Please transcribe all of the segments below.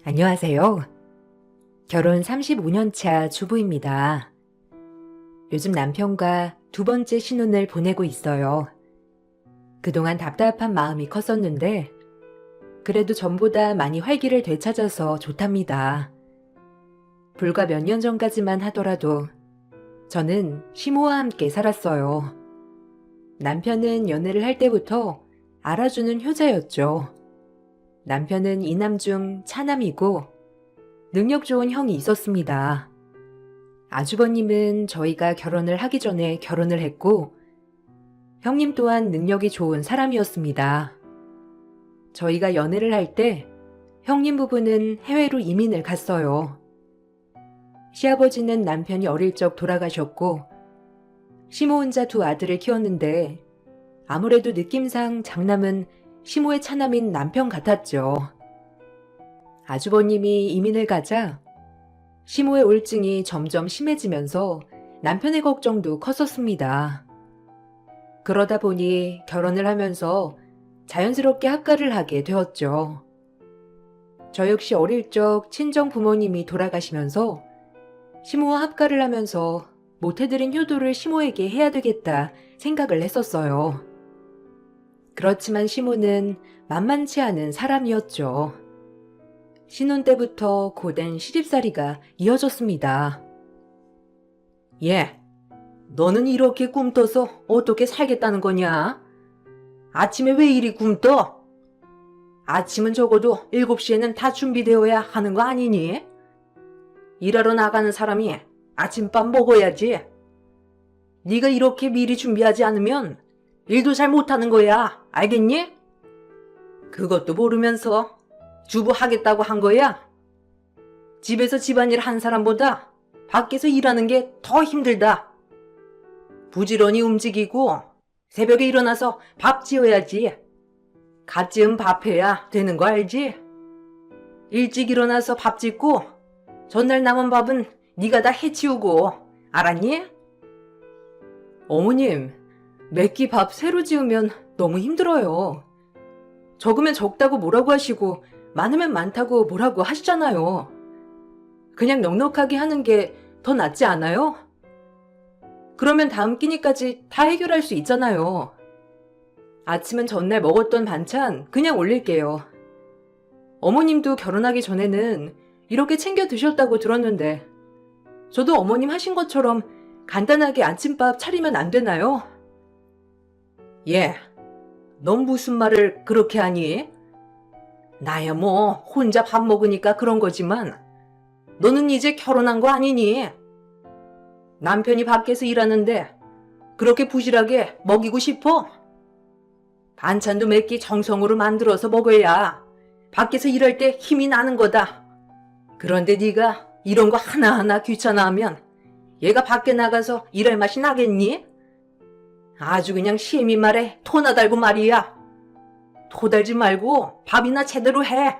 안녕하세요. 결혼 35년 차 주부입니다. 요즘 남편과 두 번째 신혼을 보내고 있어요. 그동안 답답한 마음이 컸었는데 그래도 전보다 많이 활기를 되찾아서 좋답니다. 불과 몇 년 전까지만 하더라도 저는 시모와 함께 살았어요. 남편은 연애를 할 때부터 알아주는 효자였죠. 남편은 이남 중 차남이고 능력 좋은 형이 있었습니다. 아주버님은 저희가 결혼을 하기 전에 결혼을 했고 형님 또한 능력이 좋은 사람이었습니다. 저희가 연애를 할 때 형님 부부는 해외로 이민을 갔어요. 시아버지는 남편이 어릴 적 돌아가셨고 시모 혼자 두 아들을 키웠는데 아무래도 느낌상 장남은 시모의 차남인 남편 같았죠. 아주버님이 이민을 가자 시모의 우울증이 점점 심해지면서 남편의 걱정도 컸었습니다. 그러다 보니 결혼을 하면서 자연스럽게 합가를 하게 되었죠. 저 역시 어릴 적 친정 부모님이 돌아가시면서 시모와 합가를 하면서 못해드린 효도를 시모에게 해야 되겠다 생각을 했었어요. 그렇지만 시모는 만만치 않은 사람이었죠. 신혼 때부터 고된 시집살이가 이어졌습니다. 너는 이렇게 꿈떠서 어떻게 살겠다는 거냐? 아침에 왜 이리 꿈떠? 아침은 적어도 7시에는 다 준비되어야 하는 거 아니니? 일하러 나가는 사람이 아침밥 먹어야지. 네가 이렇게 미리 준비하지 않으면 일도 잘 못하는 거야. 알겠니? 그것도 모르면서 주부 하겠다고 한 거야? 집에서 집안일 한 사람보다 밖에서 일하는 게 더 힘들다. 부지런히 움직이고 새벽에 일어나서 밥 지어야지. 갓 지은 밥 해야 되는 거 알지? 일찍 일어나서 밥 짓고 전날 남은 밥은 네가 다 해치우고 알았니? 어머님, 매끼 밥 새로 지으면 너무 힘들어요. 적으면 적다고 뭐라고 하시고 많으면 많다고 뭐라고 하시잖아요. 그냥 넉넉하게 하는 게 더 낫지 않아요? 그러면 다음 끼니까지 다 해결할 수 있잖아요. 아침은 전날 먹었던 반찬 그냥 올릴게요. 어머님도 결혼하기 전에는 이렇게 챙겨 드셨다고 들었는데 저도 어머님 하신 것처럼 간단하게 아침밥 차리면 안 되나요? 넌 무슨 말을 그렇게 하니? 나야 뭐 혼자 밥 먹으니까 그런 거지만 너는 이제 결혼한 거 아니니? 남편이 밖에서 일하는데 그렇게 부실하게 먹이고 싶어? 반찬도 몇 끼 정성으로 만들어서 먹어야 밖에서 일할 때 힘이 나는 거다. 그런데 네가 이런 거 하나하나 귀찮아하면 얘가 밖에 나가서 일할 맛이 나겠니? 아주 그냥 시애미 말에 토나 달고 말이야. 토 달지 말고 밥이나 제대로 해.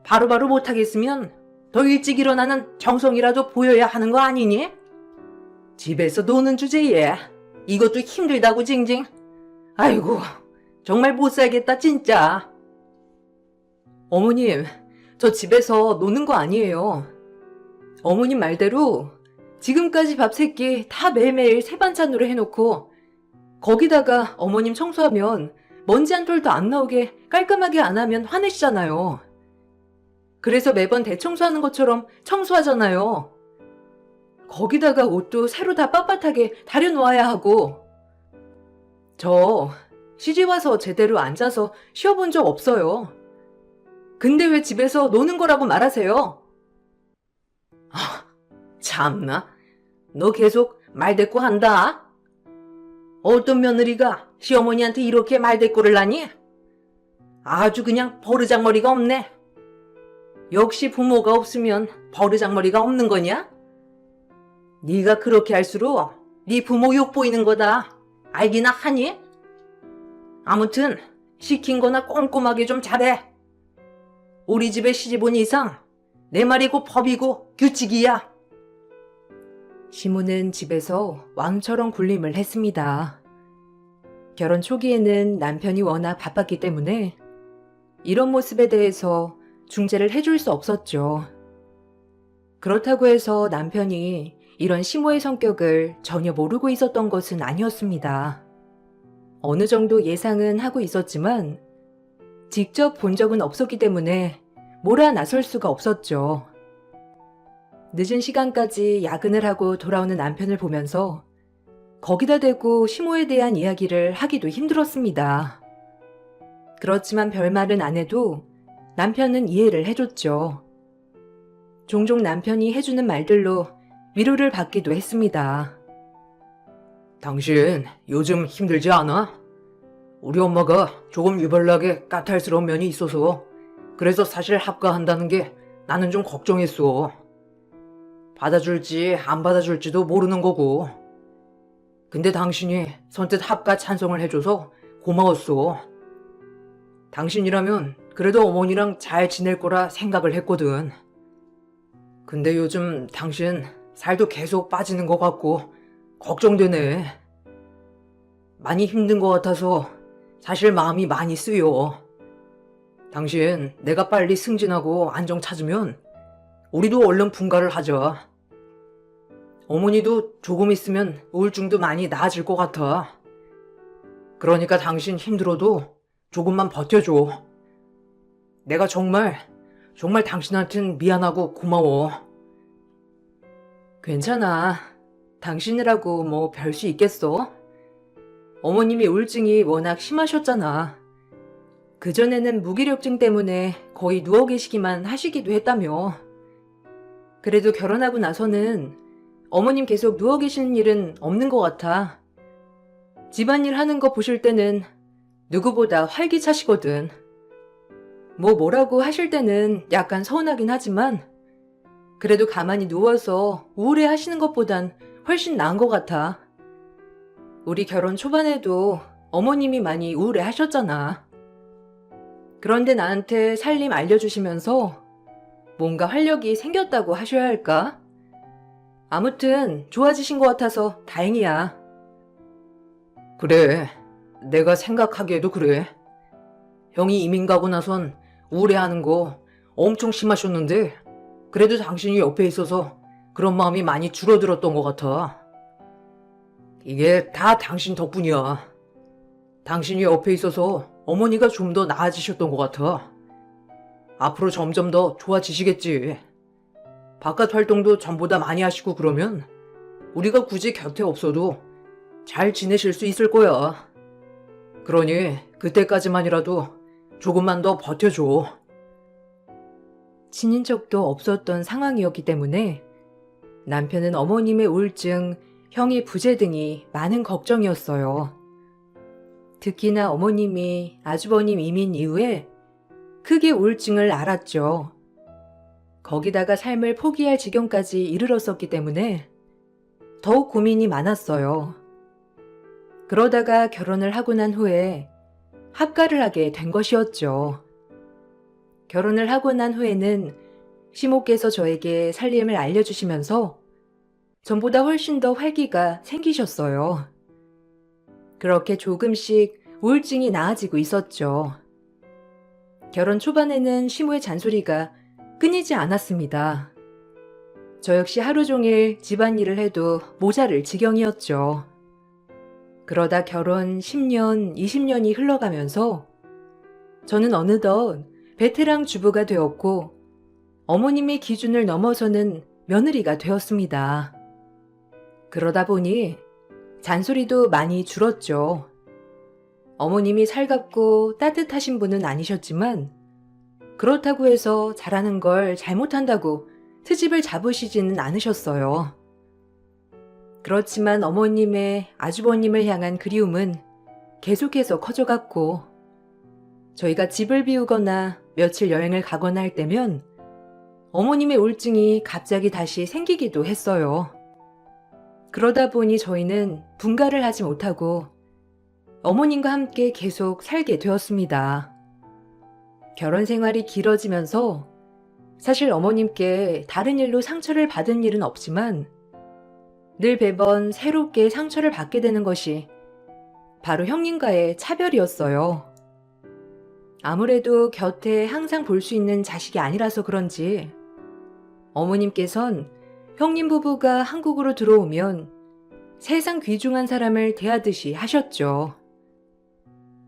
바로바로 못하겠으면 더 일찍 일어나는 정성이라도 보여야 하는 거 아니니? 집에서 노는 주제에 이것도 힘들다고 징징. 아이고, 정말 못 살겠다 진짜. 어머님, 저 집에서 노는 거 아니에요. 어머님 말대로 지금까지 밥 3끼 다 매일매일 새 반찬으로 해놓고 거기다가 어머님 청소하면 먼지 한 톨도 안 나오게 깔끔하게 안 하면 화내시잖아요. 그래서 매번 대청소하는 것처럼 청소하잖아요. 거기다가 옷도 새로 다 빳빳하게 다려놓아야 하고. 저 시집와서 제대로 앉아서 쉬어본 적 없어요. 근데 왜 집에서 노는 거라고 말하세요? 참나, 너 계속 말대꾸 한다? 어떤 며느리가 시어머니한테 이렇게 말대꾸를 하니? 아주 그냥 버르장머리가 없네. 역시 부모가 없으면 버르장머리가 없는 거냐? 네가 그렇게 할수록 네 부모 욕 보이는 거다. 알기나 하니? 아무튼 시킨 거나 꼼꼼하게 좀 잘해. 우리 집에 시집 온 이상 내 말이고 법이고 규칙이야. 시모는 집에서 왕처럼 군림을 했습니다. 결혼 초기에는 남편이 워낙 바빴기 때문에 이런 모습에 대해서 중재를 해줄 수 없었죠. 그렇다고 해서 남편이 이런 시모의 성격을 전혀 모르고 있었던 것은 아니었습니다. 어느 정도 예상은 하고 있었지만 직접 본 적은 없었기 때문에 몰아 나설 수가 없었죠. 늦은 시간까지 야근을 하고 돌아오는 남편을 보면서 거기다 대고 시모에 대한 이야기를 하기도 힘들었습니다. 그렇지만 별말은 안 해도 남편은 이해를 해줬죠. 종종 남편이 해주는 말들로 위로를 받기도 했습니다. 당신 요즘 힘들지 않아? 우리 엄마가 조금 유별나게 까탈스러운 면이 있어서 그래서 사실 합가한다는 게 나는 좀 걱정했어. 받아줄지 안 받아줄지도 모르는 거고. 근데 당신이 선뜻 합가 찬성을 해줘서 고마웠어. 당신이라면 그래도 어머니랑 잘 지낼 거라 생각을 했거든. 근데 요즘 당신 살도 계속 빠지는 것 같고 걱정되네. 많이 힘든 것 같아서 사실 마음이 많이 쓰여. 당신 내가 빨리 승진하고 안정 찾으면 우리도 얼른 분가를 하자. 어머니도 조금 있으면 우울증도 많이 나아질 것 같아. 그러니까 당신 힘들어도 조금만 버텨줘. 내가 정말 당신한텐 미안하고 고마워. 괜찮아. 당신이라고 뭐 별 수 있겠어? 어머님이 우울증이 워낙 심하셨잖아. 그전에는 무기력증 때문에 거의 누워 계시기만 하시기도 했다며. 그래도 결혼하고 나서는 어머님 계속 누워 계시는 일은 없는 것 같아. 집안일 하는 거 보실 때는 누구보다 활기차시거든. 뭐라고 하실 때는 약간 서운하긴 하지만 그래도 가만히 누워서 우울해 하시는 것보단 훨씬 나은 것 같아. 우리 결혼 초반에도 어머님이 많이 우울해 하셨잖아. 그런데 나한테 살림 알려주시면서 뭔가 활력이 생겼다고 하셔야 할까? 아무튼 좋아지신 것 같아서 다행이야. 그래, 내가 생각하기에도 그래. 형이 이민 가고 나선 우울해하는 거 엄청 심하셨는데 그래도 당신이 옆에 있어서 그런 마음이 많이 줄어들었던 것 같아. 이게 다 당신 덕분이야. 당신이 옆에 있어서 어머니가 좀 더 나아지셨던 것 같아. 앞으로 점점 더 좋아지시겠지. 바깥 활동도 전보다 많이 하시고 그러면 우리가 굳이 곁에 없어도 잘 지내실 수 있을 거야. 그러니 그때까지만이라도 조금만 더 버텨줘. 친인척도 없었던 상황이었기 때문에 남편은 어머님의 우울증, 형의 부재 등이 많은 걱정이었어요. 특히나 어머님이 아주버님 이민 이후에 크게 우울증을 앓았죠. 거기다가 삶을 포기할 지경까지 이르렀었기 때문에 더욱 고민이 많았어요. 그러다가 결혼을 하고 난 후에 합가를 하게 된 것이었죠. 결혼을 하고 난 후에는 시모께서 저에게 살림을 알려주시면서 전보다 훨씬 더 활기가 생기셨어요. 그렇게 조금씩 우울증이 나아지고 있었죠. 결혼 초반에는 시모의 잔소리가 끊이지 않았습니다. 저 역시 하루 종일 집안일을 해도 모자랄 지경이었죠. 그러다 결혼 10년, 20년이 흘러가면서 저는 어느덧 베테랑 주부가 되었고 어머님의 기준을 넘어서는 며느리가 되었습니다. 그러다 보니 잔소리도 많이 줄었죠. 어머님이 살갑고 따뜻하신 분은 아니셨지만 그렇다고 해서 잘하는 걸 잘못한다고 트집을 잡으시지는 않으셨어요. 그렇지만 어머님의 아주버님을 향한 그리움은 계속해서 커져갔고 저희가 집을 비우거나 며칠 여행을 가거나 할 때면 어머님의 우울증이 갑자기 다시 생기기도 했어요. 그러다 보니 저희는 분가를 하지 못하고 어머님과 함께 계속 살게 되었습니다. 결혼 생활이 길어지면서 사실 어머님께 다른 일로 상처를 받은 일은 없지만 늘 매번 새롭게 상처를 받게 되는 것이 바로 형님과의 차별이었어요. 아무래도 곁에 항상 볼 수 있는 자식이 아니라서 그런지 어머님께선 형님 부부가 한국으로 들어오면 세상 귀중한 사람을 대하듯이 하셨죠.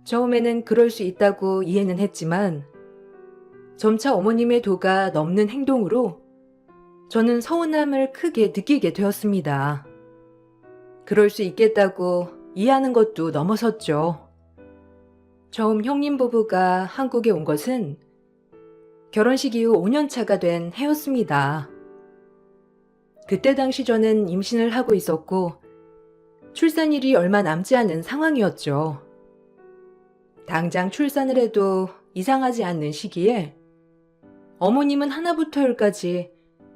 처음에는 그럴 수 있다고 이해는 했지만 점차 어머님의 도가 넘는 행동으로 저는 서운함을 크게 느끼게 되었습니다. 그럴 수 있겠다고 이해하는 것도 넘어섰죠. 처음 형님 부부가 한국에 온 것은 결혼식 이후 5년 차가 된 해였습니다. 그때 당시 저는 임신을 하고 있었고 출산일이 얼마 남지 않은 상황이었죠. 당장 출산을 해도 이상하지 않는 시기에 어머님은 하나부터 열까지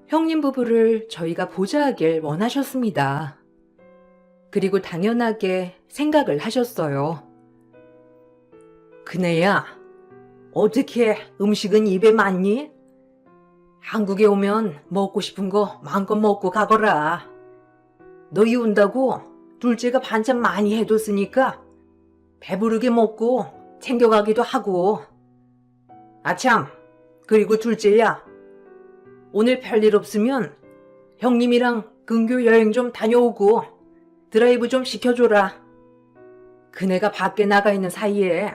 형님 부부를 저희가 보좌하길 원하셨습니다. 그리고 당연하게 생각을 하셨어요. 그네야, 어떻게 음식은 입에 맞니? 한국에 오면 먹고 싶은 거 마음껏 먹고 가거라. 너 이운다고 둘째가 반찬 많이 해뒀으니까 배부르게 먹고 챙겨가기도 하고. 아참, 그리고 둘째야, 오늘 별일 없으면 형님이랑 근교 여행 좀 다녀오고 드라이브 좀 시켜줘라. 그네가 밖에 나가 있는 사이에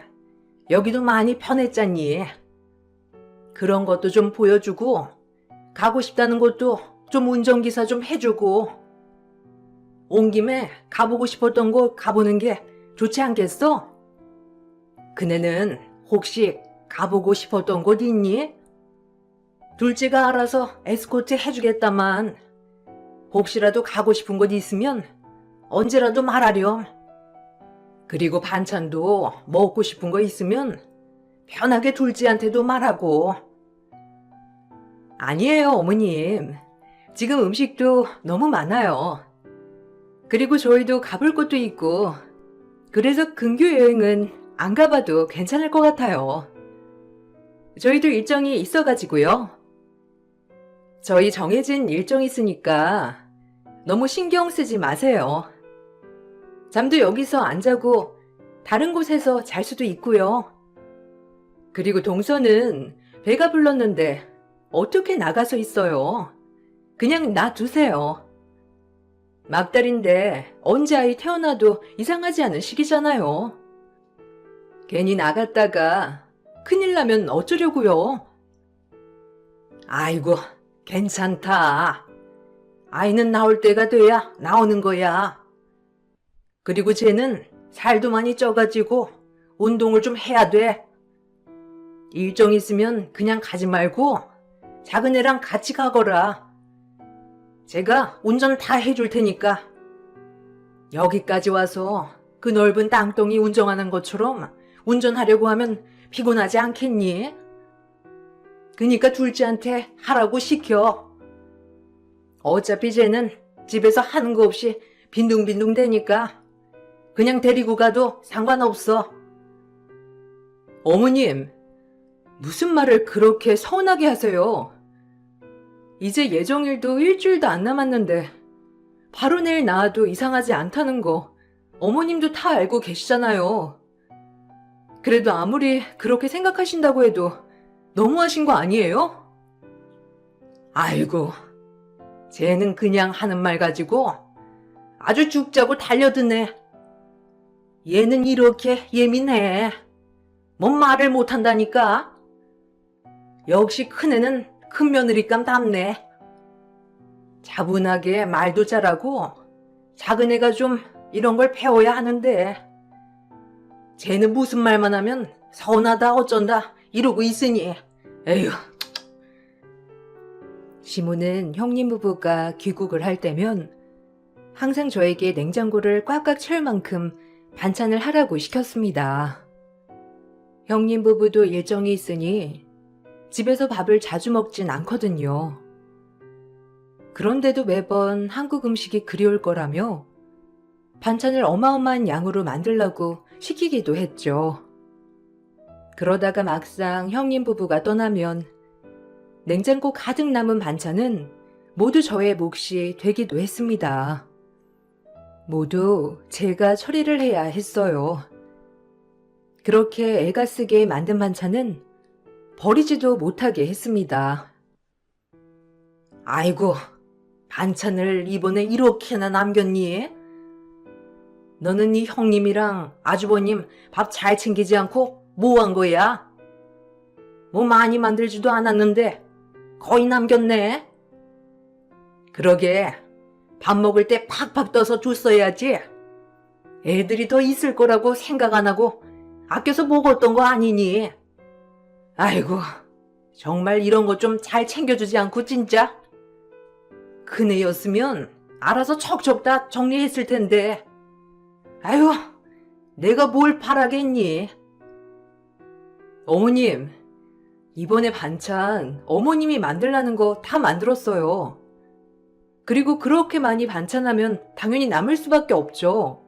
여기도 많이 편했잖니. 그런 것도 좀 보여주고 가고 싶다는 곳도 좀 운전기사 좀 해주고 온 김에 가보고 싶었던 곳 가보는 게 좋지 않겠어? 그네는 혹시 가보고 싶었던 곳 있니? 둘째가 알아서 에스코트 해주겠다만 혹시라도 가고 싶은 곳 있으면 언제라도 말하렴. 그리고 반찬도 먹고 싶은 거 있으면 편하게 둘째한테도 말하고. 아니에요, 어머님. 지금 음식도 너무 많아요. 그리고 저희도 가볼 곳도 있고 그래서 근교 여행은 안 가봐도 괜찮을 것 같아요. 저희도 일정이 있어가지고요. 저희 정해진 일정이 있으니까 너무 신경 쓰지 마세요. 잠도 여기서 안 자고 다른 곳에서 잘 수도 있고요. 그리고 동서는 배가 불렀는데 어떻게 나가서 있어요? 그냥 놔두세요. 막달인데 언제 아이 태어나도 이상하지 않은 시기잖아요. 괜히 나갔다가 큰일 나면 어쩌려고요? 아이고, 괜찮다. 아이는 나올 때가 돼야 나오는 거야. 그리고 쟤는 살도 많이 쪄가지고 운동을 좀 해야 돼. 일정 있으면 그냥 가지 말고 작은 애랑 같이 가거라. 제가 운전 다 해줄 테니까. 여기까지 와서 그 넓은 땅덩이 운전하는 것처럼 운전하려고 하면 피곤하지 않겠니? 그니까 둘째한테 하라고 시켜. 어차피 쟤는 집에서 하는 거 없이 빈둥빈둥 대니까 그냥 데리고 가도 상관없어. 어머님, 무슨 말을 그렇게 서운하게 하세요? 이제 예정일도 일주일도 안 남았는데 바로 내일 나와도 이상하지 않다는 거 어머님도 다 알고 계시잖아요. 그래도 아무리 그렇게 생각하신다고 해도 너무하신 거 아니에요? 아이고, 쟤는 그냥 하는 말 가지고 아주 죽자고 달려드네. 얘는 이렇게 예민해. 뭔 말을 못한다니까. 역시 큰애는 큰 며느리감 닮네. 차분하게 말도 잘하고 작은 애가 좀 이런 걸 배워야 하는데 쟤는 무슨 말만 하면 서운하다 어쩐다 이러고 있으니. 에휴. 시모는 형님 부부가 귀국을 할 때면 항상 저에게 냉장고를 꽉꽉 채울 만큼 반찬을 하라고 시켰습니다. 형님 부부도 일정이 있으니 집에서 밥을 자주 먹진 않거든요. 그런데도 매번 한국 음식이 그리울 거라며 반찬을 어마어마한 양으로 만들라고 시키기도 했죠. 그러다가 막상 형님 부부가 떠나면 냉장고 가득 남은 반찬은 모두 저의 몫이 되기도 했습니다. 모두 제가 처리를 해야 했어요. 그렇게 애가 쓰게 만든 반찬은 버리지도 못하게 했습니다. 아이고, 반찬을 이번에 이렇게나 남겼니? 너는 네 형님이랑 아주버님 밥 잘 챙기지 않고 뭐 한 거야? 뭐 많이 만들지도 않았는데 거의 남겼네. 그러게, 밥 먹을 때 팍팍 떠서 줬어야지. 애들이 더 있을 거라고 생각 안 하고 아껴서 먹었던 거 아니니? 아이고, 정말 이런 거 좀 잘 챙겨주지 않고 진짜? 큰애였으면 알아서 척척 다 정리했을 텐데. 아유, 내가 뭘 바라겠니? 어머님, 이번에 반찬 어머님이 만들라는 거 다 만들었어요. 그리고 그렇게 많이 반찬하면 당연히 남을 수밖에 없죠.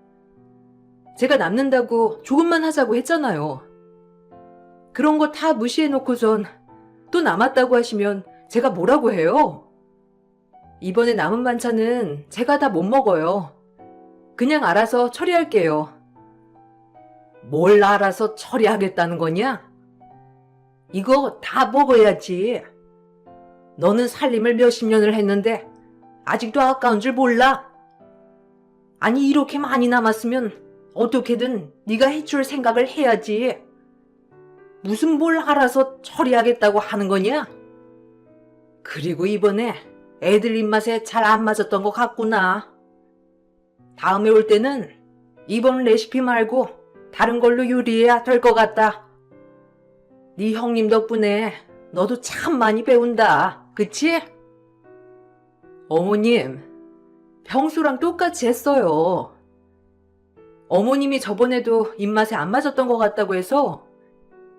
제가 남는다고 조금만 하자고 했잖아요. 그런 거 다 무시해놓고선 또 남았다고 하시면 제가 뭐라고 해요? 이번에 남은 반찬은 제가 다 못 먹어요. 그냥 알아서 처리할게요. 뭘 알아서 처리하겠다는 거냐? 이거 다 먹어야지. 너는 살림을 몇십 년을 했는데 아직도 아까운 줄 몰라? 아니, 이렇게 많이 남았으면 어떻게든 네가 해줄 생각을 해야지. 무슨 뭘 알아서 처리하겠다고 하는 거냐? 그리고 이번에 애들 입맛에 잘 안 맞았던 것 같구나. 다음에 올 때는 이번 레시피 말고 다른 걸로 요리해야 될 것 같다. 네 형님 덕분에 너도 참 많이 배운다. 그치? 어머님, 평소랑 똑같이 했어요. 어머님이 저번에도 입맛에 안 맞았던 것 같다고 해서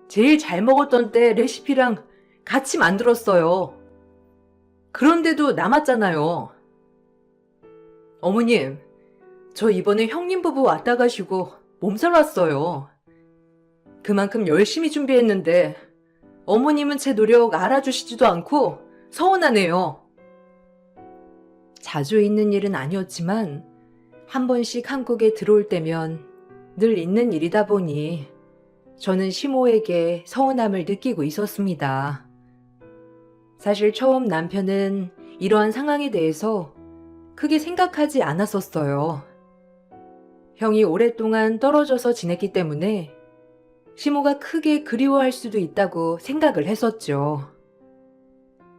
제일 잘 먹었던 때 레시피랑 같이 만들었어요. 그런데도 남았잖아요. 어머님, 저 이번에 형님 부부 왔다 가시고 몸살 왔어요. 그만큼 열심히 준비했는데 어머님은 제 노력 알아주시지도 않고 서운하네요. 자주 있는 일은 아니었지만 한 번씩 한국에 들어올 때면 늘 있는 일이다 보니 저는 시모에게 서운함을 느끼고 있었습니다. 사실 처음 남편은 이러한 상황에 대해서 크게 생각하지 않았었어요. 형이 오랫동안 떨어져서 지냈기 때문에 시모가 크게 그리워할 수도 있다고 생각을 했었죠.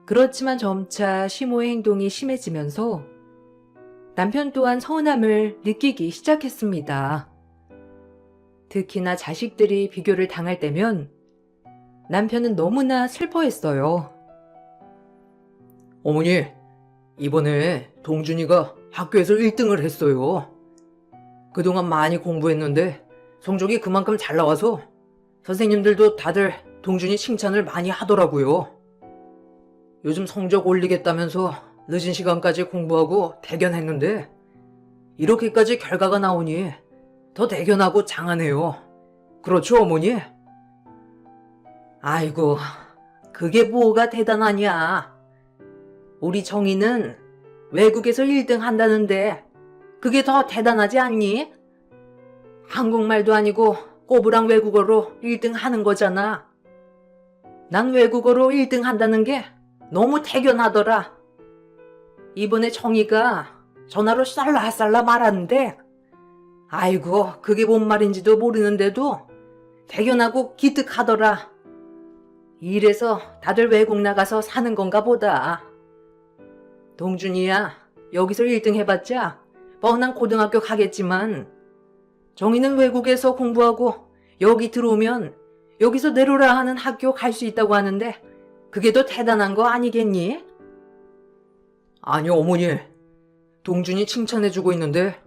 그렇지만 점차 시모의 행동이 심해지면서 남편 또한 서운함을 느끼기 시작했습니다. 특히나 자식들이 비교를 당할 때면 남편은 너무나 슬퍼했어요. 어머니, 이번에 동준이가 학교에서 1등을 했어요. 그동안 많이 공부했는데 성적이 그만큼 잘 나와서 선생님들도 다들 동준이 칭찬을 많이 하더라고요. 요즘 성적 올리겠다면서 늦은 시간까지 공부하고 대견했는데 이렇게까지 결과가 나오니 더 대견하고 장하네요. 그렇죠, 어머니? 아이고, 그게 뭐가 대단하냐. 우리 정희는 외국에서 1등 한다는데 그게 더 대단하지 않니? 한국말도 아니고 꼬부랑 외국어로 1등 하는 거잖아. 난 외국어로 1등 한다는 게 너무 대견하더라. 이번에 정희가 전화로 쌀라쌀라 말하는데 아이고, 그게 뭔 말인지도 모르는데도 대견하고 기특하더라. 이래서 다들 외국 나가서 사는 건가 보다. 동준이야, 여기서 1등 해봤자 뻔한 고등학교 가겠지만 정희는 외국에서 공부하고 여기 들어오면 여기서 내로라 하는 학교 갈 수 있다고 하는데 그게 더 대단한 거 아니겠니? 아니, 어머니. 동준이 칭찬해주고 있는데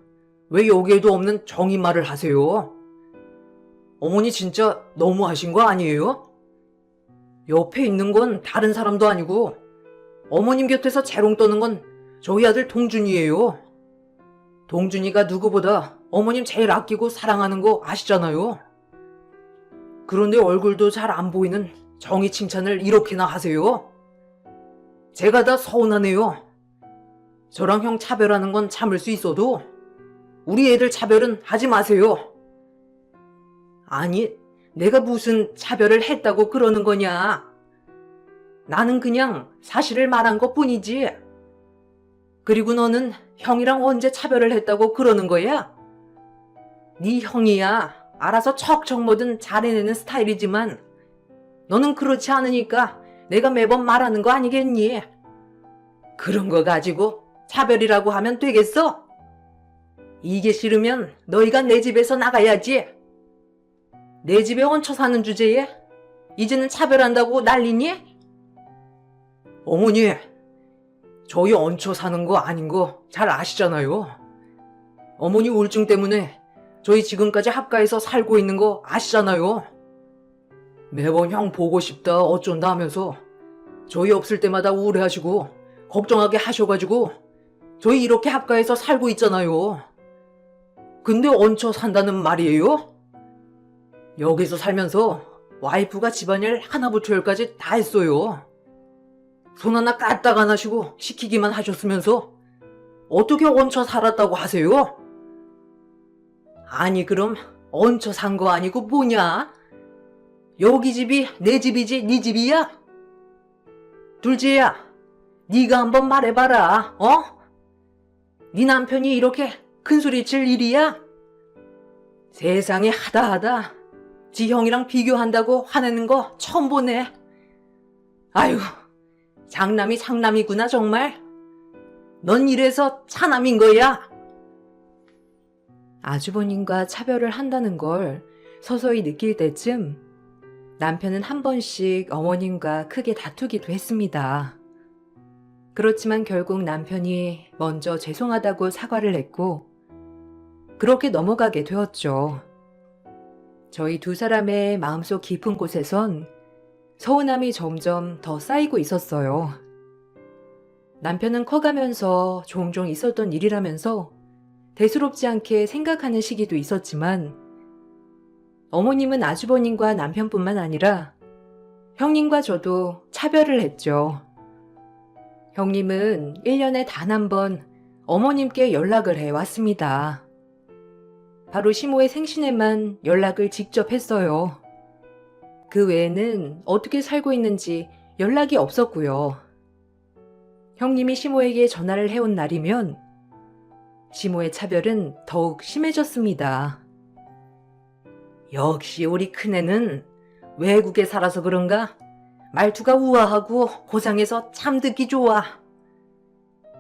왜 여기에도 없는 정의 말을 하세요? 어머니 진짜 너무하신 거 아니에요? 옆에 있는 건 다른 사람도 아니고 어머님 곁에서 재롱 떠는 건 저희 아들 동준이에요. 동준이가 누구보다 어머님 제일 아끼고 사랑하는 거 아시잖아요. 그런데 얼굴도 잘 안 보이는 정의 칭찬을 이렇게나 하세요? 제가 다 서운하네요. 저랑 형 차별하는 건 참을 수 있어도 우리 애들 차별은 하지 마세요. 아니, 내가 무슨 차별을 했다고 그러는 거냐? 나는 그냥 사실을 말한 것 뿐이지. 그리고 너는 형이랑 언제 차별을 했다고 그러는 거야? 네 형이야. 알아서 척척 뭐든 잘해내는 스타일이지만 너는 그렇지 않으니까 내가 매번 말하는 거 아니겠니? 그런 거 가지고 차별이라고 하면 되겠어? 이게 싫으면 너희가 내 집에서 나가야지. 내 집에 얹혀 사는 주제에 이제는 차별한다고 난리니? 어머니, 저희 얹혀 사는 거 아닌 거 잘 아시잖아요. 어머니 우울증 때문에 저희 지금까지 합가해서 살고 있는 거 아시잖아요. 매번 형 보고 싶다 어쩐다 하면서 저희 없을 때마다 우울해하시고 걱정하게 하셔가지고 저희 이렇게 합가해서 살고 있잖아요. 근데 얹혀 산다는 말이에요? 여기서 살면서 와이프가 집안일 하나부터 열까지 다 했어요. 손 하나 까딱 안 하시고 시키기만 하셨으면서 어떻게 얹혀 살았다고 하세요? 아니 그럼 얹혀 산 거 아니고 뭐냐? 여기 집이 내 집이지 네 집이야? 둘째야, 네가 한번 말해봐라. 어? 네 남편이 이렇게 큰소리 칠 일이야? 세상에 하다하다 지 형이랑 비교한다고 화내는 거 처음 보네. 아유, 장남이 상남이구나 정말. 넌 이래서 차남인 거야. 아주버님과 차별을 한다는 걸 서서히 느낄 때쯤 남편은 한 번씩 어머님과 크게 다투기도 했습니다. 그렇지만 결국 남편이 먼저 죄송하다고 사과를 했고 그렇게 넘어가게 되었죠. 저희 두 사람의 마음속 깊은 곳에선 서운함이 점점 더 쌓이고 있었어요. 남편은 커가면서 종종 있었던 일이라면서 대수롭지 않게 생각하는 시기도 있었지만 어머님은 아주버님과 남편뿐만 아니라 형님과 저도 차별을 했죠. 형님은 1년에 단 한 번 어머님께 연락을 해왔습니다. 바로 시모의 생신에만 연락을 직접 했어요. 그 외에는 어떻게 살고 있는지 연락이 없었고요. 형님이 시모에게 전화를 해온 날이면 시모의 차별은 더욱 심해졌습니다. 역시 우리 큰애는 외국에 살아서 그런가 말투가 우아하고 고상해서 참 듣기 좋아.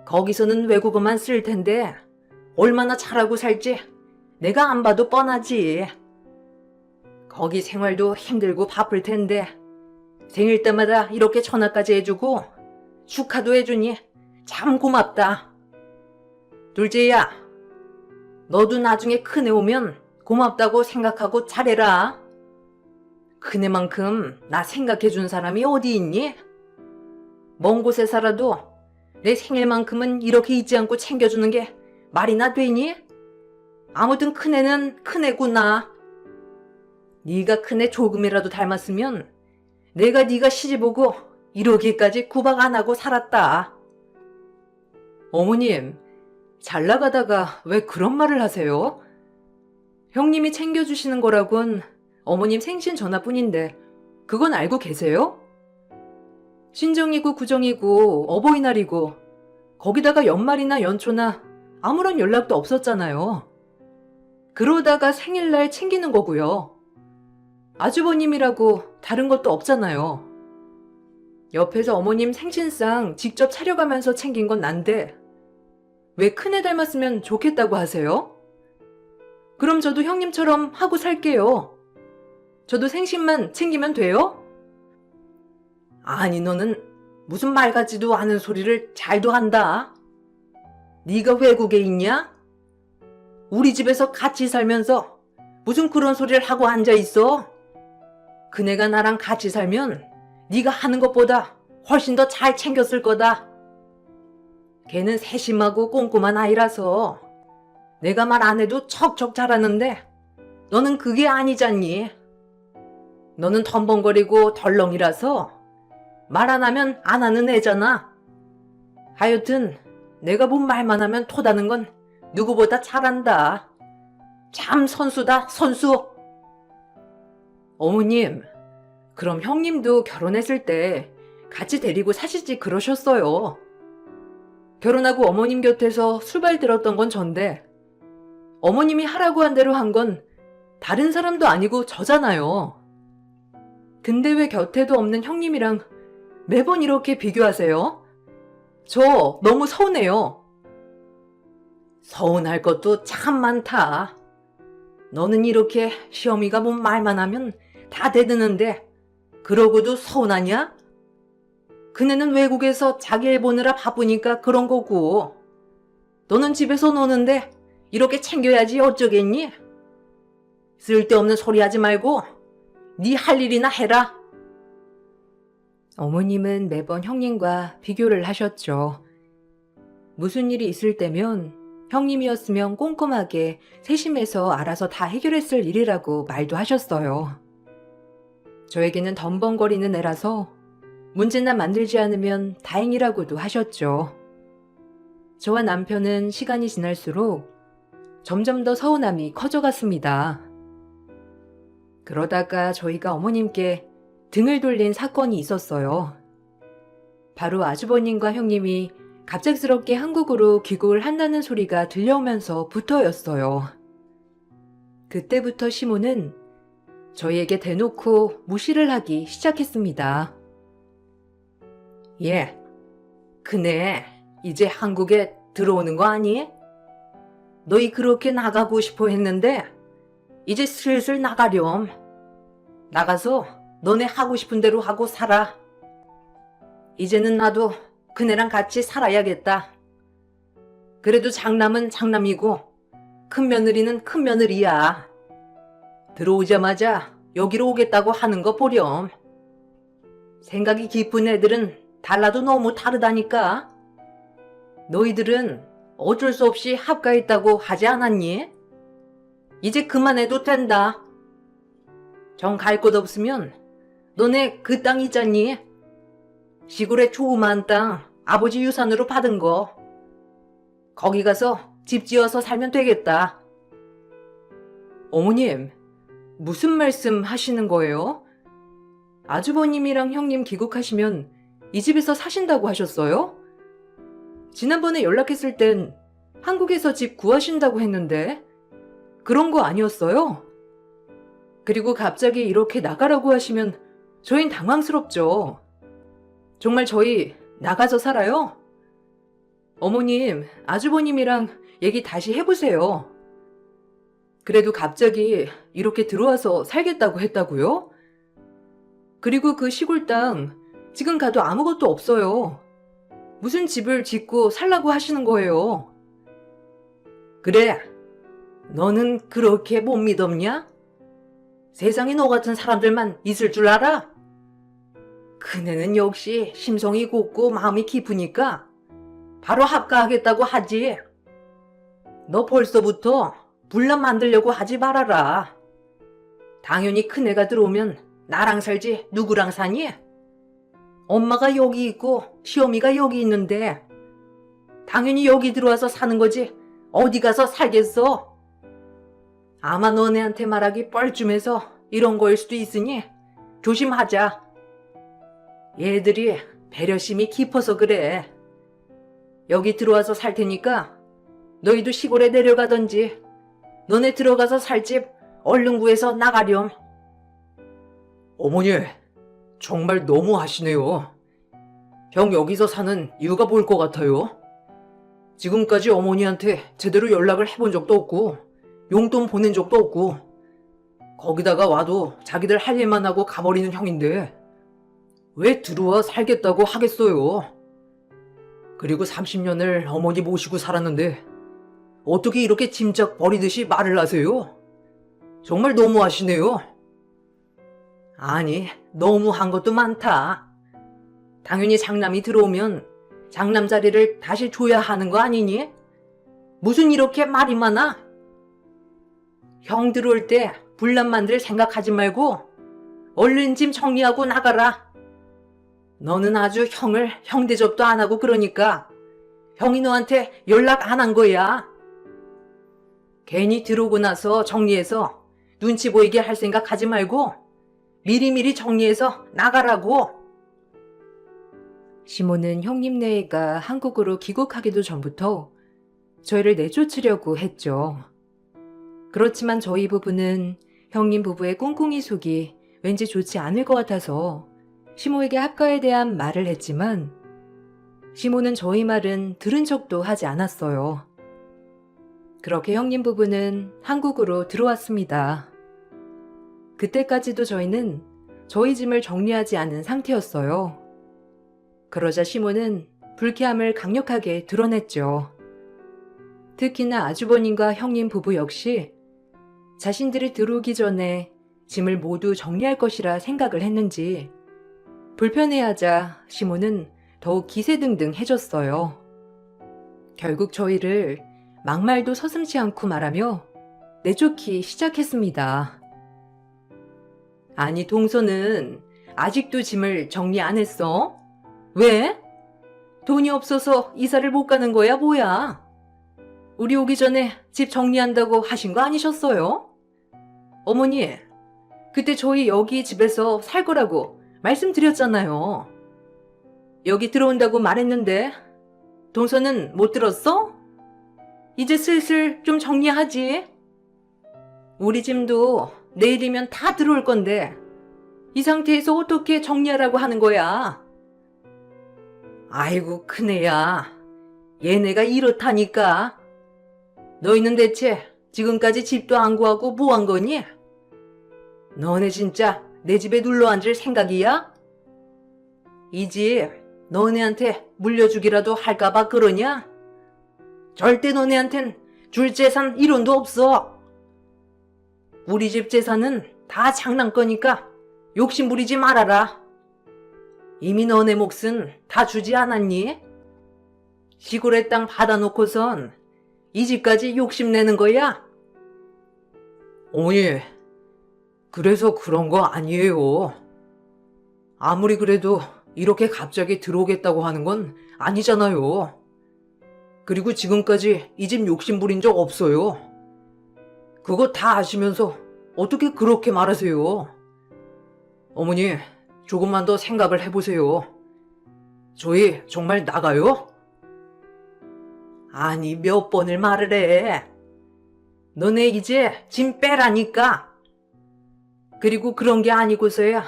거기서는 외국어만 쓸 텐데 얼마나 잘하고 살지 내가 안 봐도 뻔하지. 거기 생활도 힘들고 바쁠 텐데 생일 때마다 이렇게 전화까지 해주고 축하도 해주니 참 고맙다. 둘째야, 너도 나중에 큰애 오면 고맙다고 생각하고 잘해라. 큰애만큼 나 생각해준 사람이 어디 있니? 먼 곳에 살아도 내 생일만큼은 이렇게 잊지 않고 챙겨주는 게 말이나 되니? 아무튼 큰애는 큰애구나. 네가 큰애 조금이라도 닮았으면 내가 네가 시집오고 이러기까지 구박 안 하고 살았다. 어머님, 잘 나가다가 왜 그런 말을 하세요? 형님이 챙겨주시는 거라곤 어머님 생신 전화뿐인데 그건 알고 계세요? 신정이고 구정이고 어버이날이고 거기다가 연말이나 연초나 아무런 연락도 없었잖아요. 그러다가 생일날 챙기는 거고요. 아주버님이라고 다른 것도 없잖아요. 옆에서 어머님 생신상 직접 차려가면서 챙긴 건 난데 왜 큰애 닮았으면 좋겠다고 하세요? 그럼 저도 형님처럼 하고 살게요. 저도 생신만 챙기면 돼요? 아니 너는 무슨 말 같지도 않은 소리를 잘도 한다. 네가 외국에 있냐? 우리 집에서 같이 살면서 무슨 그런 소리를 하고 앉아있어? 그네가 나랑 같이 살면 네가 하는 것보다 훨씬 더 잘 챙겼을 거다. 걔는 세심하고 꼼꼼한 아이라서 내가 말 안 해도 척척 잘하는데 너는 그게 아니잖니. 너는 덤벙거리고 덜렁이라서 말 안 하면 안 하는 애잖아. 하여튼 내가 뭔 말만 하면 토다는 건 누구보다 잘한다. 참 선수다, 선수. 어머님, 그럼 형님도 결혼했을 때 같이 데리고 사시지 그러셨어요. 결혼하고 어머님 곁에서 술발 들었던 건 전데 어머님이 하라고 한 대로 한 건 다른 사람도 아니고 저잖아요. 근데 왜 곁에도 없는 형님이랑 매번 이렇게 비교하세요? 저 너무 서운해요. 서운할 것도 참 많다. 너는 이렇게 시어미가 뭔 말만 하면 다 대드는데 그러고도 서운하냐? 그네는 외국에서 자기 일 보느라 바쁘니까 그런 거고 너는 집에서 노는데 이렇게 챙겨야지 어쩌겠니? 쓸데없는 소리 하지 말고 네 할 일이나 해라. 어머님은 매번 형님과 비교를 하셨죠. 무슨 일이 있을 때면 형님이었으면 꼼꼼하게 세심해서 알아서 다 해결했을 일이라고 말도 하셨어요. 저에게는 덤벙거리는 애라서 문제나 만들지 않으면 다행이라고도 하셨죠. 저와 남편은 시간이 지날수록 점점 더 서운함이 커져갔습니다. 그러다가 저희가 어머님께 등을 돌린 사건이 있었어요. 바로 아주버님과 형님이 갑작스럽게 한국으로 귀국을 한다는 소리가 들려오면서부터였어요. 그때부터 시모는 저희에게 대놓고 무시를 하기 시작했습니다. 예, 그네 이제 한국에 들어오는 거 아니? 너희 그렇게 나가고 싶어 했는데 이제 슬슬 나가렴. 나가서 너네 하고 싶은 대로 하고 살아. 이제는 나도 그네랑 같이 살아야겠다. 그래도 장남은 장남이고 큰 며느리는 큰 며느리야. 들어오자마자 여기로 오겠다고 하는 거 보렴. 생각이 깊은 애들은 달라도 너무 다르다니까. 너희들은 어쩔 수 없이 합가했다고 하지 않았니? 이제 그만해도 된다. 정 갈 곳 없으면 너네 그 땅 있잖니? 시골에 조그만 땅 아버지 유산으로 받은 거. 거기 가서 집 지어서 살면 되겠다. 어머님, 무슨 말씀 하시는 거예요? 아주버님이랑 형님 귀국하시면 이 집에서 사신다고 하셨어요? 지난번에 연락했을 땐 한국에서 집 구하신다고 했는데 그런 거 아니었어요? 그리고 갑자기 이렇게 나가라고 하시면 저흰 당황스럽죠. 정말 저희 나가서 살아요? 어머님, 아주버님이랑 얘기 다시 해보세요. 그래도 갑자기 이렇게 들어와서 살겠다고 했다고요? 그리고 그 시골 땅 지금 가도 아무것도 없어요. 무슨 집을 짓고 살라고 하시는 거예요? 그래, 너는 그렇게 못 믿었냐? 세상에 너 같은 사람들만 있을 줄 알아? 그네는 역시 심성이 곱고 마음이 깊으니까 바로 합가하겠다고 하지. 너 벌써부터 분란 만들려고 하지 말아라. 당연히 큰애가 들어오면 나랑 살지 누구랑 사니? 엄마가 여기 있고 시어미가 여기 있는데 당연히 여기 들어와서 사는 거지 어디 가서 살겠어? 아마 너네한테 말하기 뻘쭘해서 이런 거일 수도 있으니 조심하자. 얘들이 배려심이 깊어서 그래. 여기 들어와서 살 테니까 너희도 시골에 내려가던지 너네 들어가서 살 집 얼른 구해서 나가렴. 어머니, 정말 너무 하시네요. 형 여기서 사는 이유가 뭘 것 같아요? 지금까지 어머니한테 제대로 연락을 해본 적도 없고 용돈 보낸 적도 없고 거기다가 와도 자기들 할 일만 하고 가버리는 형인데 왜 들어와 살겠다고 하겠어요? 그리고 30년을 어머니 모시고 살았는데 어떻게 이렇게 짐작 버리듯이 말을 하세요? 정말 너무하시네요. 아니, 너무한 것도 많다. 당연히 장남이 들어오면 장남 자리를 다시 줘야 하는 거 아니니? 무슨 이렇게 말이 많아? 형 들어올 때 분란 만들 생각하지 말고 얼른 짐 정리하고 나가라. 너는 아주 형을 형 대접도 안 하고 그러니까 형이 너한테 연락 안 한 거야. 괜히 들어오고 나서 정리해서 눈치 보이게 할 생각 하지 말고 미리미리 정리해서 나가라고. 시모는 형님네가 한국으로 귀국하기도 전부터 저희를 내쫓으려고 했죠. 그렇지만 저희 부부는 형님 부부의 꿍꿍이 속이 왠지 좋지 않을 것 같아서 시모에게 합가에 대한 말을 했지만 시모는 저희 말은 들은 척도 하지 않았어요. 그렇게 형님 부부는 한국으로 들어왔습니다. 그때까지도 저희는 저희 짐을 정리하지 않은 상태였어요. 그러자 시모는 불쾌함을 강력하게 드러냈죠. 특히나 아주버님과 형님 부부 역시 자신들이 들어오기 전에 짐을 모두 정리할 것이라 생각을 했는지 불편해하자 시모는 더욱 기세등등해졌어요. 결국 저희를 막말도 서슴지 않고 말하며 내쫓기 시작했습니다. 아니, 동서는 아직도 짐을 정리 안 했어? 왜? 돈이 없어서 이사를 못 가는 거야, 뭐야? 우리 오기 전에 집 정리한다고 하신 거 아니셨어요? 어머니, 그때 저희 여기 집에서 살 거라고 말씀드렸잖아요. 여기 들어온다고 말했는데 동서는 못 들었어? 이제 슬슬 좀 정리하지. 우리 짐도 내일이면 다 들어올 건데 이 상태에서 어떻게 정리하라고 하는 거야? 아이고, 큰애야. 얘네가 이렇다니까. 너희는 대체 지금까지 집도 안 구하고 뭐 한 거니? 너네 진짜 내 집에 눌러 앉을 생각이야? 이 집 너네한테 물려주기라도 할까봐 그러냐? 절대 너네한텐 줄 재산 1원도 없어. 우리 집 재산은 다 장난거니까 욕심 부리지 말아라. 이미 너네 몫은 다 주지 않았니? 시골에 땅 받아놓고선 이 집까지 욕심내는 거야? 어머니, 그래서 그런 거 아니에요. 아무리 그래도 이렇게 갑자기 들어오겠다고 하는 건 아니잖아요. 그리고 지금까지 이 집 욕심 부린 적 없어요. 그거 다 아시면서 어떻게 그렇게 말하세요? 어머니, 조금만 더 생각을 해보세요. 저희 정말 나가요? 아니, 몇 번을 말을 해. 너네 이제 짐 빼라니까. 그리고 그런 게 아니고서야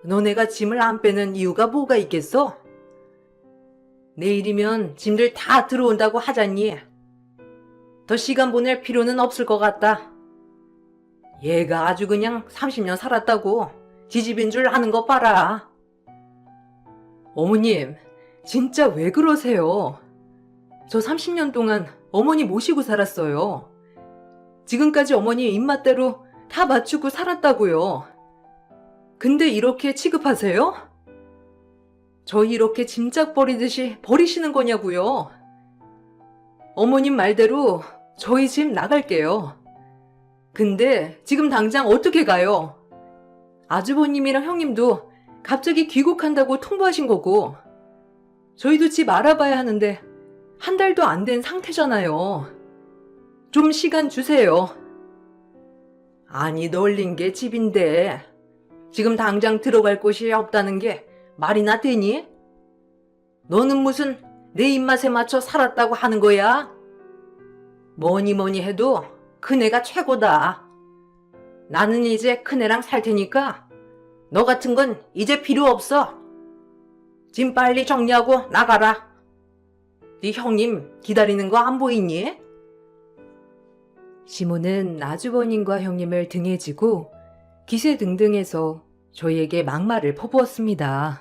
너네가 짐을 안 빼는 이유가 뭐가 있겠어? 내일이면 짐들 다 들어온다고 하잖니. 더 시간 보낼 필요는 없을 것 같다. 얘가 아주 그냥 30년 살았다고 지 집인 줄 아는 것 봐라. 어머님, 진짜 왜 그러세요? 저 30년 동안 어머니 모시고 살았어요. 지금까지 어머니 입맛대로 다 맞추고 살았다고요. 근데 이렇게 취급하세요? 저희 이렇게 짐짝 버리듯이 버리시는 거냐고요. 어머님 말대로 저희 집 나갈게요. 근데 지금 당장 어떻게 가요? 아주버님이랑 형님도 갑자기 귀국한다고 통보하신 거고 저희도 집 알아봐야 하는데 한 달도 안 된 상태잖아요. 좀 시간 주세요. 아니, 널린 게 집인데 지금 당장 들어갈 곳이 없다는 게 말이나 되니? 너는 무슨 내 입맛에 맞춰 살았다고 하는 거야? 뭐니 뭐니 해도 큰애가 최고다. 나는 이제 큰애랑 살 테니까 너 같은 건 이제 필요 없어. 짐 빨리 정리하고 나가라. 네 형님 기다리는 거 안 보이니? 시모는 아주버님과 형님을 등에 지고 기세등등해서 저희에게 막말을 퍼부었습니다.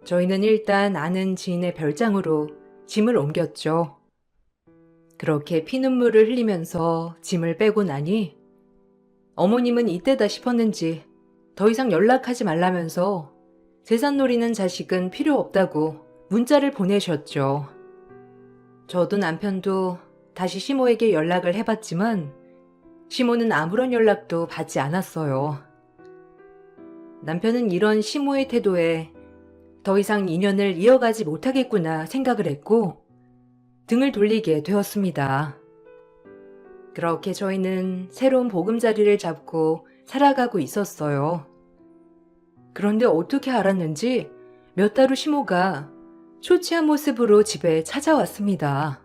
저희는 일단 아는 지인의 별장으로 짐을 옮겼죠. 그렇게 피눈물을 흘리면서 짐을 빼고 나니 어머님은 이때다 싶었는지 더 이상 연락하지 말라면서 재산 노리는 자식은 필요 없다고 문자를 보내셨죠. 저도 남편도 다시 시모에게 연락을 해봤지만 시모는 아무런 연락도 받지 않았어요. 남편은 이런 시모의 태도에 더 이상 인연을 이어가지 못하겠구나 생각을 했고 등을 돌리게 되었습니다. 그렇게 저희는 새로운 보금자리를 잡고 살아가고 있었어요. 그런데 어떻게 알았는지 몇 달 후 시모가 초췌한 모습으로 집에 찾아왔습니다.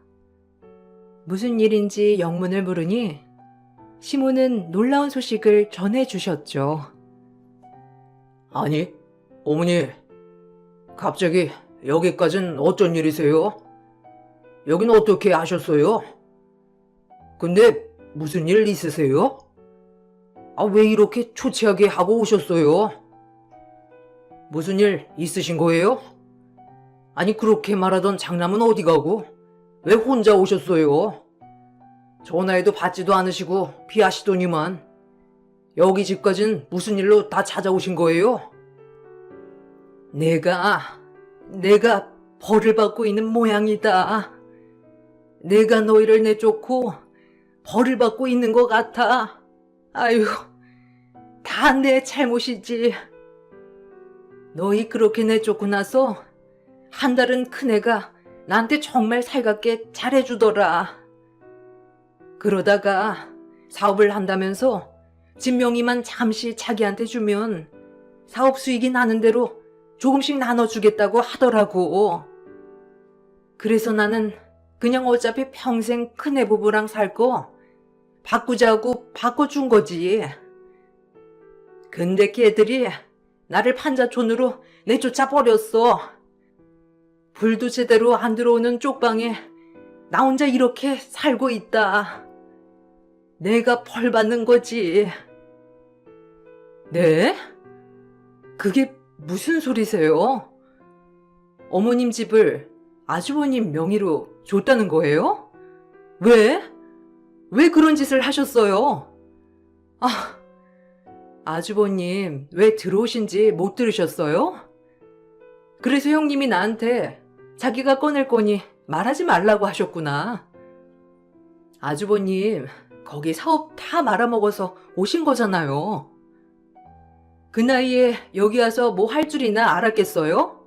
무슨 일인지 영문을 물으니 시모는 놀라운 소식을 전해주셨죠. 아니, 어머니, 갑자기 여기까진 어쩐 일이세요? 여긴 어떻게 아셨어요? 근데 무슨 일 있으세요? 아, 왜 이렇게 초췌하게 하고 오셨어요? 무슨 일 있으신 거예요? 아니, 그렇게 말하던 장남은 어디 가고 왜 혼자 오셨어요? 전화해도 받지도 않으시고 피하시더니만 여기 집까진 무슨 일로 다 찾아오신 거예요? 내가 벌을 받고 있는 모양이다. 내가 너희를 내쫓고 벌을 받고 있는 것 같아. 아유, 다 내 잘못이지. 너희 그렇게 내쫓고 나서 한 달은 큰애가 나한테 정말 살갑게 잘해주더라. 그러다가 사업을 한다면서 집 명의만 잠시 자기한테 주면 사업 수익이 나는 대로 조금씩 나눠주겠다고 하더라고. 그래서 나는 그냥 어차피 평생 큰애 부부랑 살 거 바꾸자고 바꿔준 거지. 근데 걔들이 나를 판자촌으로 내쫓아 버렸어. 불도 제대로 안 들어오는 쪽방에 나 혼자 이렇게 살고 있다. 내가 벌 받는 거지. 네? 그게 무슨 소리세요? 어머님 집을 아주버님 명의로 줬다는 거예요? 왜? 왜 그런 짓을 하셨어요? 아주버님 왜 들어오신지 못 들으셨어요? 그래서 형님이 나한테 자기가 꺼낼 거니 말하지 말라고 하셨구나. 아주버님 거기 사업 다 말아먹어서 오신 거잖아요. 그 나이에 여기 와서 뭐 할 줄이나 알았겠어요?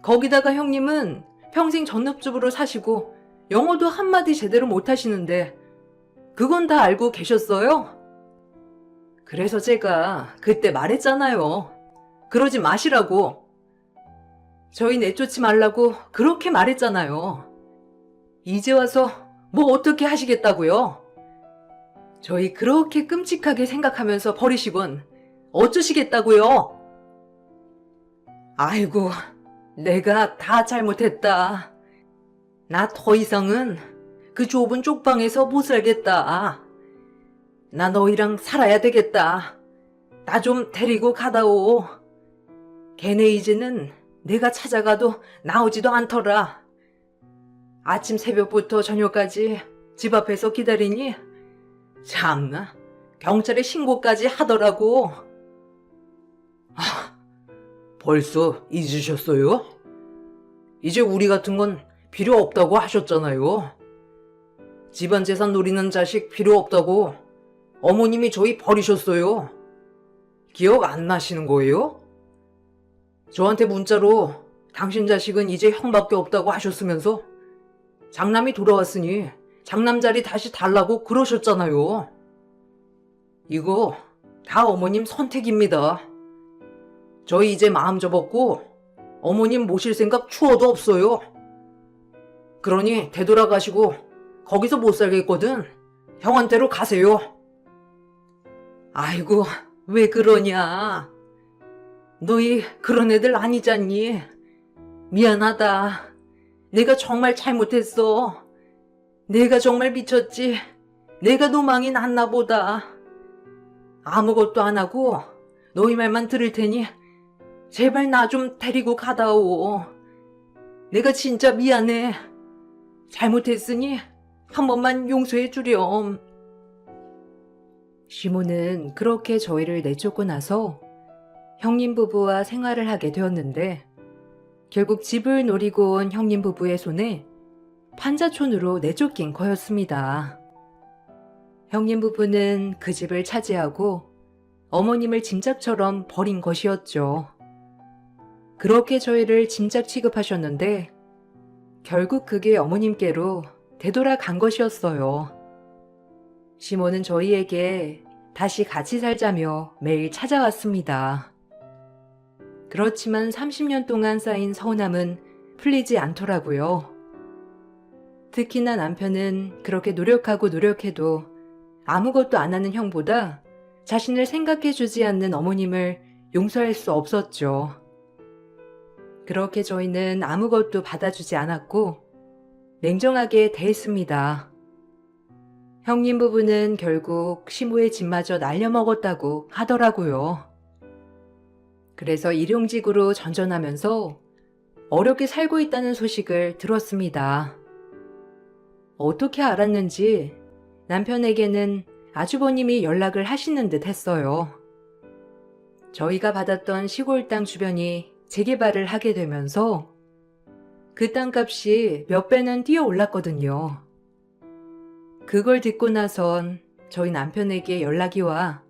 거기다가 형님은 평생 전업주부로 사시고 영어도 한마디 제대로 못 하시는데 그건 다 알고 계셨어요? 그래서 제가 그때 말했잖아요. 그러지 마시라고. 저희 내쫓지 말라고 그렇게 말했잖아요. 이제 와서 뭐 어떻게 하시겠다고요? 저희 그렇게 끔찍하게 생각하면서 버리시곤 어쩌시겠다고요? 아이고, 내가 다 잘못했다. 나 더 이상은 그 좁은 쪽방에서 못 살겠다. 나 너희랑 살아야 되겠다. 나 좀 데리고 가다오. 걔네 이제는 내가 찾아가도 나오지도 않더라. 아침 새벽부터 저녁까지 집 앞에서 기다리니 참나 경찰에 신고까지 하더라고. 벌써 잊으셨어요? 이제 우리 같은 건 필요 없다고 하셨잖아요. 집안 재산 노리는 자식 필요 없다고 어머님이 저희 버리셨어요. 기억 안 나시는 거예요? 저한테 문자로 당신 자식은 이제 형밖에 없다고 하셨으면서 장남이 돌아왔으니 장남 자리 다시 달라고 그러셨잖아요. 이거 다 어머님 선택입니다. 저희 이제 마음 접었고 어머님 모실 생각 추워도 없어요. 그러니 되돌아가시고 거기서 못 살겠거든 형한테로 가세요. 아이고 왜 그러냐. 너희 그런 애들 아니잖니. 미안하다. 내가 정말 잘못했어. 내가 정말 미쳤지. 내가 노망이 났나 보다. 아무것도 안 하고 너희 말만 들을 테니 제발 나 좀 데리고 가다오. 내가 진짜 미안해. 잘못했으니 한 번만 용서해 주렴. 시모는 그렇게 저희를 내쫓고 나서 형님 부부와 생활을 하게 되었는데 결국 집을 노리고 온 형님 부부의 손에 판자촌으로 내쫓긴 거였습니다. 형님 부부는 그 집을 차지하고 어머님을 짐짝처럼 버린 것이었죠. 그렇게 저희를 짐짝 취급하셨는데 결국 그게 어머님께로 되돌아간 것이었어요. 시모는 저희에게 다시 같이 살자며 매일 찾아왔습니다. 그렇지만 30년 동안 쌓인 서운함은 풀리지 않더라고요. 특히나 남편은 그렇게 노력하고 노력해도 아무것도 안 하는 형보다 자신을 생각해주지 않는 어머님을 용서할 수 없었죠. 그렇게 저희는 아무것도 받아주지 않았고 냉정하게 대했습니다. 형님 부부는 결국 시모의 집마저 날려먹었다고 하더라고요. 그래서 일용직으로 전전하면서 어렵게 살고 있다는 소식을 들었습니다. 어떻게 알았는지 남편에게는 아주버님이 연락을 하시는 듯 했어요. 저희가 받았던 시골 땅 주변이 재개발을 하게 되면서 그 땅값이 몇 배는 뛰어 올랐거든요. 그걸 듣고 나선 저희 남편에게 연락이 와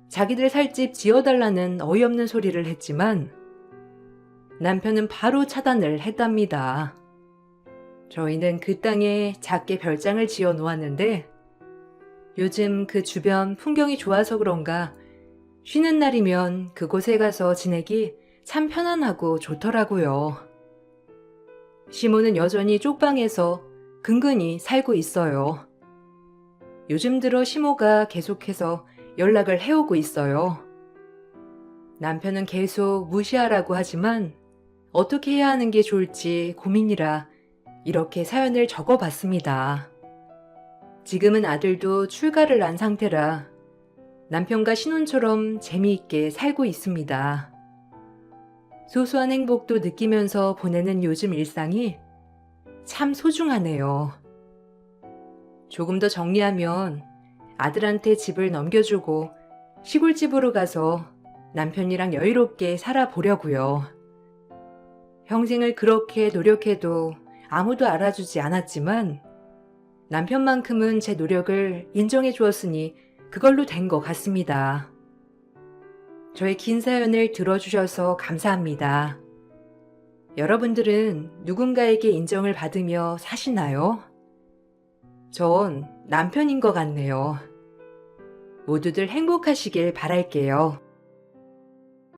자기들 살 집 지어달라는 어이없는 소리를 했지만 남편은 바로 차단을 했답니다. 저희는 그 땅에 작게 별장을 지어 놓았는데 요즘 그 주변 풍경이 좋아서 그런가 쉬는 날이면 그곳에 가서 지내기 참 편안하고 좋더라고요. 시모는 여전히 쪽방에서 근근히 살고 있어요. 요즘 들어 시모가 계속해서 연락을 해오고 있어요. 남편은 계속 무시하라고 하지만 어떻게 해야 하는 게 좋을지 고민이라 이렇게 사연을 적어봤습니다. 지금은 아들도 출가를 한 상태라 남편과 신혼처럼 재미있게 살고 있습니다. 소소한 행복도 느끼면서 보내는 요즘 일상이 참 소중하네요. 조금 더 정리하면 아들한테 집을 넘겨주고 시골집으로 가서 남편이랑 여유롭게 살아보려고요. 평생을 그렇게 노력해도 아무도 알아주지 않았지만 남편만큼은 제 노력을 인정해 주었으니 그걸로 된 것 같습니다. 저의 긴 사연을 들어주셔서 감사합니다. 여러분들은 누군가에게 인정을 받으며 사시나요? 전 남편인 것 같네요. 모두들 행복하시길 바랄게요.